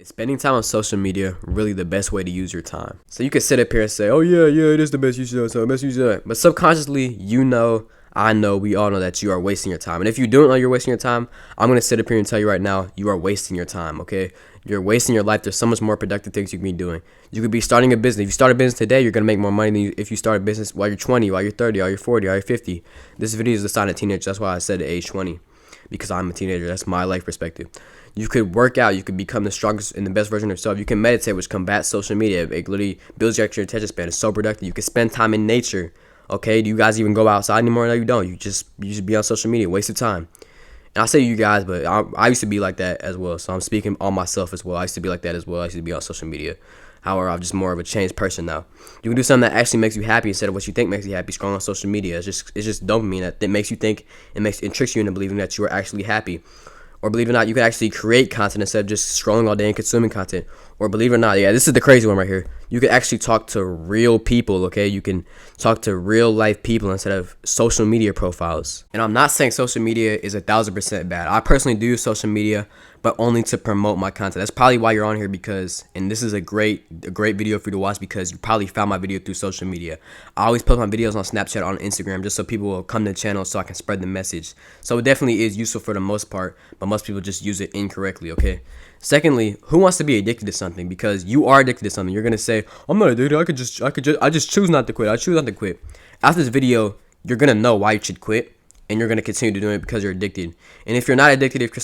Is spending time on social media really the best way to use your time? So you can sit up here and say, oh yeah, it is the best use of time, best use of time. But subconsciously, I know, we all know that you are wasting your time. And if you don't know you're wasting your time, I'm going to sit up here and tell you right now, you are wasting your time, okay? You're wasting your life. There's so much more productive things you can be doing. You could be starting a business. If you start a business today, you're going to make more money than if you start a business while you're 20, while you're 30, while you're 40, while you're 50. This video is the sign of teenage. That's why I said at age 20. Because I'm a teenager. That's my life perspective. You could work out. You could become the strongest and the best version of yourself. You can meditate, which combats social media. It literally builds your attention span. It's so productive. You can spend time in nature. Okay, do you guys even go outside anymore? No, you don't. You just be on social media. Waste of time. And I say you guys, but I used to be like that as well. So I'm speaking on myself as well. I used to be like that as well. I used to be on social media. However, I'm just more of a changed person now. You can do something that actually makes you happy instead of what you think makes you happy. Scrolling on social media, it's just dopamine that makes you think, it tricks you into believing that you are actually happy. Or believe it or not, you can actually create content instead of just scrolling all day and consuming content. Or believe it or not, yeah, this is the crazy one right here. You can actually talk to real people, okay? You can talk to real life people instead of social media profiles. And I'm not saying social media is 1,000% bad. I personally do social media, but only to promote my content. That's probably why you're on here, because, and this is a great video for you to watch, because you probably found my video through social media. I always post my videos on Snapchat, on Instagram, just so people will come to the channel so I can spread the message. So it definitely is useful for the most part, but most people just use it incorrectly, okay? Secondly, who wants to be addicted to something? Because you are addicted to something. You're gonna say, I'm not addicted. I just choose not to quit. I choose not to quit. After this video, you're gonna know why you should quit, and you're gonna continue to do it because you're addicted. And if you're not addicted, if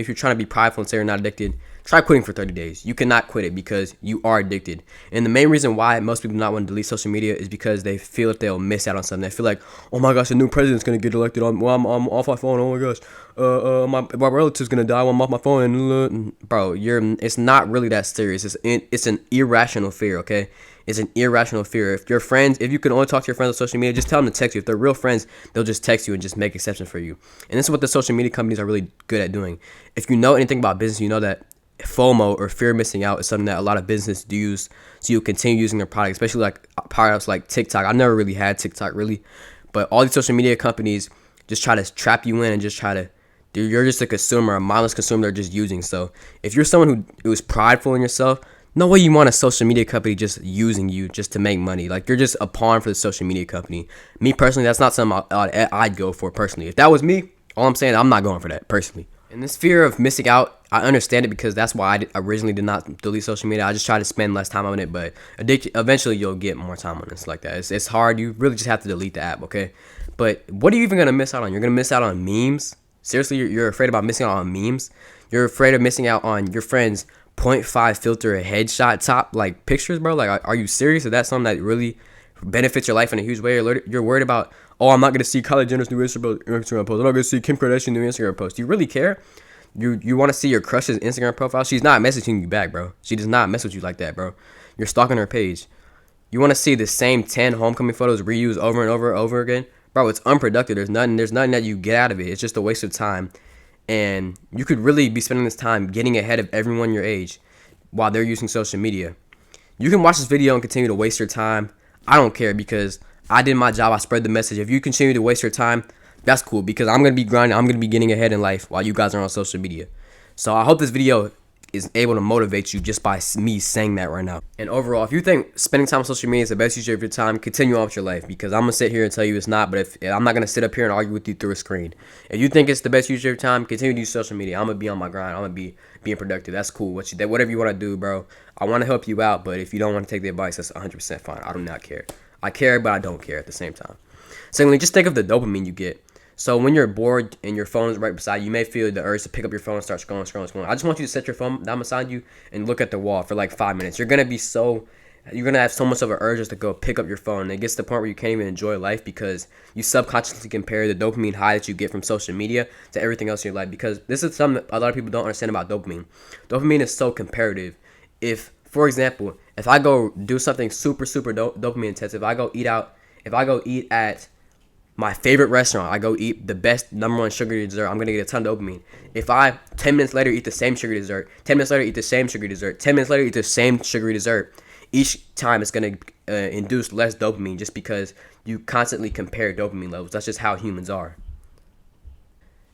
you're trying to be prideful and say you're not addicted, try quitting for 30 days. You cannot quit it because you are addicted. And the main reason why most people not want to delete social media is because they feel that they'll miss out on something. They feel like, oh my gosh, a new president's gonna get elected. I'm off my phone. Oh my gosh, my relative's gonna die while I'm off my phone. And bro, it's not really that serious. It's an irrational fear. Okay. It's an irrational fear. If you can only talk to your friends on social media, just tell them to text you. If they're real friends, they'll just text you and just make exceptions for you. And this is what the social media companies are really good at doing. If you know anything about business, you know that FOMO, or fear of missing out, is something that a lot of businesses do use, so you continue using their product, especially like products like TikTok. I never really had TikTok really, but all these social media companies just try to trap you in and just try to, you're just a consumer, a mindless consumer they're just using. So if you're someone who is prideful in yourself, no way you want a social media company just using you just to make money. Like, you're just a pawn for the social media company. Me personally, that's not something I'd go for personally. If that was me, all I'm saying, I'm not going for that personally. And this fear of missing out, I understand it, because that's why I originally did not delete social media. I just try to spend less time on it, but eventually you'll get more time on this like that. It's hard. You really just have to delete the app, okay? But what are you even going to miss out on? You're going to miss out on memes? Seriously, you're afraid about missing out on memes? You're afraid of missing out on your friends' 0.5 filter headshot top like pictures, bro? Like, are you serious? Is that something that really benefits your life in a huge way? You're worried about, oh, I'm not gonna see Kylie Jenner's new Instagram post. I'm not gonna see Kim Kardashian's new Instagram post. Do you really care? You want to see your crush's Instagram profile? She's not messaging you back, bro. She does not mess with you like that, bro. You're stalking her page. You want to see the same 10 homecoming photos reused over and over again, bro? It's unproductive. There's nothing that you get out of it. It's just a waste of time. And you could really be spending this time getting ahead of everyone your age while they're using social media. You can watch this video and continue to waste your time. I don't care, because I did my job. I spread the message. If you continue to waste your time, that's cool, because I'm going to be grinding. I'm going to be getting ahead in life while you guys are on social media. So I hope this video is able to motivate you just by me saying that right now. And overall, if you think spending time on social media is the best use of your time, continue on with your life, because I'm going to sit here and tell you it's not. But if I'm not going to sit up here and argue with you through a screen. If you think it's the best use of your time, continue to use social media. I'm going to be on my grind. I'm going to be being productive. That's cool. Whatever you want to do, bro. I want to help you out, but if you don't want to take the advice, that's 100% fine. I do not care. I care, but I don't care at the same time. Secondly, just think of the dopamine you get. So when you're bored and your phone is right beside you, you may feel the urge to pick up your phone and start scrolling. I just want you to set your phone down beside you and look at the wall for like 5 minutes. You're gonna have so much of an urge just to go pick up your phone. And it gets to the point where you can't even enjoy life, because you subconsciously compare the dopamine high that you get from social media to everything else in your life. Because this is something that a lot of people don't understand about dopamine. Dopamine is so comparative. If, for example, if I go do something super dopamine intensive, if I go eat at my favorite restaurant, I go eat the best #1 sugary dessert, I'm gonna get a ton of dopamine. If I 10 minutes later eat the same sugary dessert, 10 minutes later eat the same sugary dessert, 10 minutes later eat the same sugary dessert, each time it's gonna induce less dopamine, just because you constantly compare dopamine levels. That's just how humans are.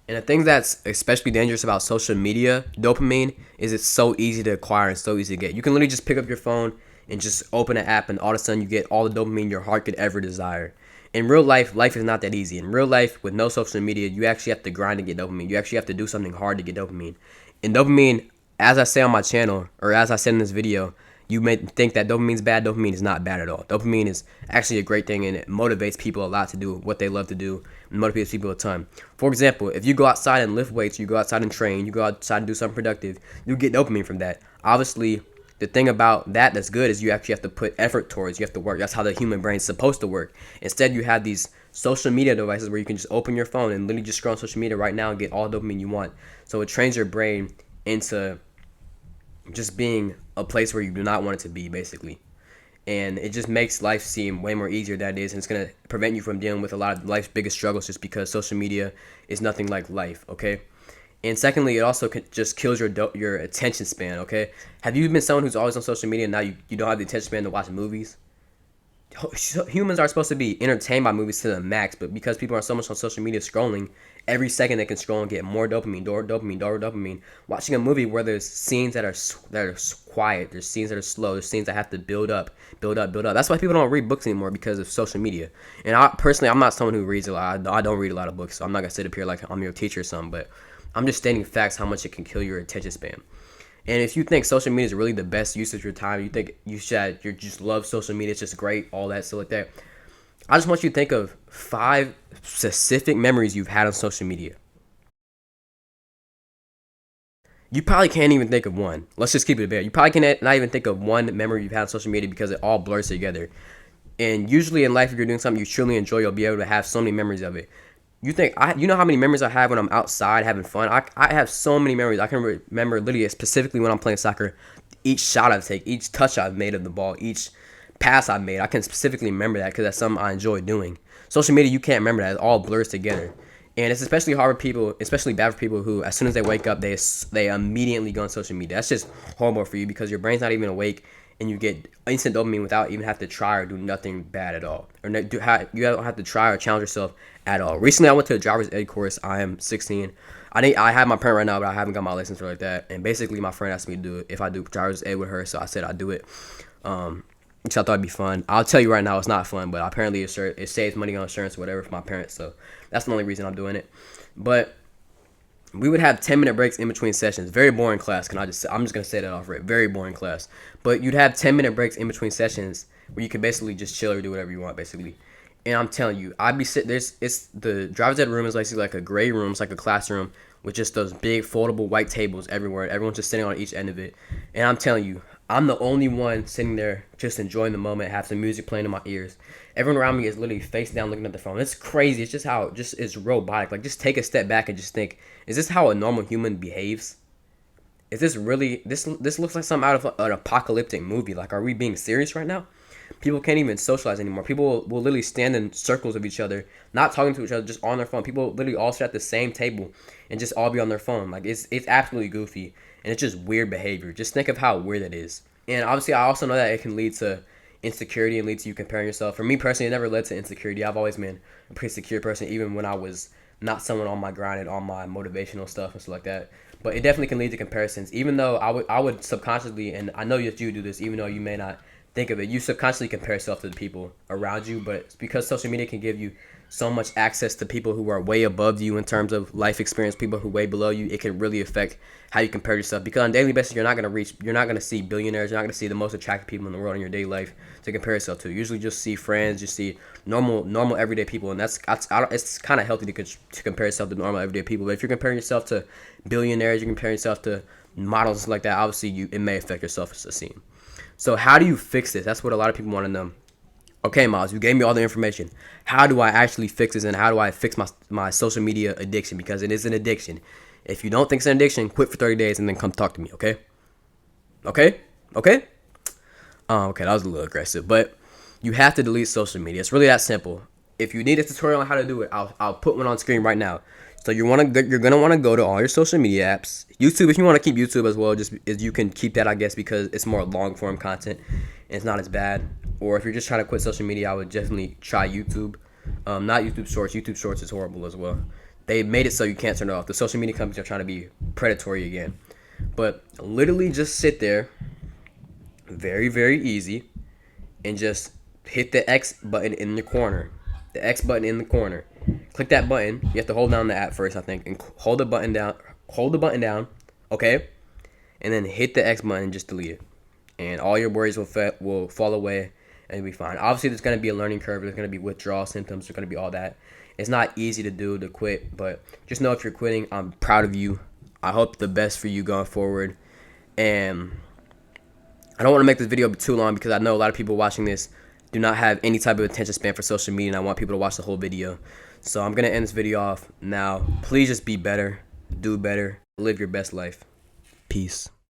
And the thing that's especially dangerous about social media, dopamine, is it's so easy to acquire and so easy to get. You can literally just pick up your phone and just open an app, and all of a sudden you get all the dopamine your heart could ever desire. In real life, life is not that easy. In real life, with no social media, you actually have to grind to get dopamine. You actually have to do something hard to get dopamine. And dopamine, as I say on my channel, or as I said in this video, you may think that dopamine is bad. Dopamine is not bad at all. Dopamine is actually a great thing, and it motivates people a lot to do what they love to do. It motivates people a ton. For example, if you go outside and lift weights, you go outside and train, you go outside and do something productive, you get dopamine from that. Obviously, the thing about that that's good is you actually have to put effort towards. You have to work. That's how the human brain's supposed to work. Instead, you have these social media devices where you can just open your phone and literally just scroll on social media right now and get all the dopamine you want. So it trains your brain into just being a place where you do not want it to be, basically. And it just makes life seem way more easier than it is, and it's going to prevent you from dealing with a lot of life's biggest struggles just because social media is nothing like life, okay? And secondly, it also just kills your attention span, okay? Have you been someone who's always on social media and now you don't have the attention span to watch movies? Humans are supposed to be entertained by movies to the max, but because people are so much on social media scrolling, every second they can scroll and get more dopamine. Watching a movie where there's scenes that are quiet, there's scenes that are slow, there's scenes that have to build up. That's why people don't read books anymore, because of social media. And I'm not someone who reads a lot. I don't read a lot of books, so I'm not gonna sit up here like I'm your teacher or something. But I'm just stating facts, how much it can kill your attention span. And if you think social media is really the best use of your time, you think you just love social media, it's just great, all that stuff like that, I just want you to think of 5 specific memories you've had on social media. You probably can't even think of one. Let's just keep it there. You probably cannot not even think of one memory you've had on social media because it all blurs together. And usually in life, if you're doing something you truly enjoy, you'll be able to have so many memories of it. You know how many memories I have when I'm outside having fun? I have so many memories. I can remember literally specifically when I'm playing soccer, each shot I take, each touch I've made of the ball, each pass I've made. I can specifically remember that because that's something I enjoy doing. Social media, you can't remember that. It all blurs together. And it's especially hard for people, especially bad for people who, as soon as they wake up, they immediately go on social media. That's just horrible for you because your brain's not even awake, and you get instant dopamine without even have to try or do nothing bad at all. Or you don't have to try or challenge yourself at all. Recently, I went to a driver's ed course. I am 16. I have my permit right now, but I haven't got my license or like that. And basically, my friend asked me to do it if I do driver's ed with her, so I said I'd do it. Which I thought it'd be fun. I'll tell you right now, it's not fun, but apparently it saves money on insurance or whatever for my parents, so that's the only reason I'm doing it. But we would have 10-minute breaks in between sessions. Very boring class. I'm just gonna say that off right. Very boring class. But you'd have 10-minute breaks in between sessions where you could basically just chill or do whatever you want, basically. And I'm telling you, I'd be sitting the driver's ed room is basically like a gray room. It's like a classroom with just those big foldable white tables everywhere. Everyone's just sitting on each end of it. And I'm telling you, I'm the only one sitting there just enjoying the moment, have some music playing in my ears. Everyone around me is literally face down looking at the phone. It's crazy. It's just how it's robotic. Like, just take a step back and just think, is this how a normal human behaves? Is this really, this looks like something out of an apocalyptic movie. Like, are we being serious right now? People can't even socialize anymore. People will literally stand in circles of each other, not talking to each other, just on their phone. People literally all sit at the same table and just all be on their phone. Like, it's absolutely goofy, and it's just weird behavior. Just think of how weird it is. And obviously, I also know that it can lead to insecurity and lead to you comparing yourself. For me personally, it never led to insecurity. I've always been a pretty secure person, even when I was not someone on my grind and on my motivational stuff and stuff like that. But it definitely can lead to comparisons. Even though I would subconsciously, and I know that you do this, even though you may not think of it, you subconsciously compare yourself to the people around you. But it's because social media can give you so much access to people who are way above you in terms of life experience, people who are way below you, it can really affect how you compare yourself. Because on a daily basis, you're not going to see billionaires, you're not going to see the most attractive people in the world in your daily life to compare yourself to. You usually just see friends, just see normal everyday people, and it's kind of healthy to compare yourself to normal everyday people. But if you're comparing yourself to billionaires, you're comparing yourself to models and stuff like that, obviously it may affect your self-esteem. So how do you fix this? That's what a lot of people want to know. Okay, Miles, you gave me all the information. How do I actually fix this, and how do I fix my social media addiction? Because it is an addiction. If you don't think it's an addiction, quit for 30 days and then come talk to me, okay? Okay? Okay, that was a little aggressive, but you have to delete social media. It's really that simple. If you need a tutorial on how to do it, I'll put one on screen right now. So you're gonna want to go to all your social media apps. YouTube, if you want to keep YouTube as well, just as you can keep that, I guess, because it's more long form content and it's not as bad. Or if you're just trying to quit social media, I would definitely try YouTube. Not YouTube Shorts. YouTube Shorts is horrible as well. They made it so you can't turn it off. The social media companies are trying to be predatory again. But literally just sit there, very, very easy, and just hit the X button in the corner. The X button in the corner. Click that button. You have to hold down the app first, I think, and hold the button down. Hold the button down, okay? And then hit the X button and just delete it. And all your worries will fall away and you'll be fine. Obviously, there's going to be a learning curve. There's going to be withdrawal symptoms. There's going to be all that. It's not easy to do, to quit, but just know if you're quitting, I'm proud of you. I hope the best for you going forward. And I don't want to make this video too long because I know a lot of people watching this do not have any type of attention span for social media, and I want people to watch the whole video. So I'm going to end this video off now. Please just be better, do better, live your best life. Peace.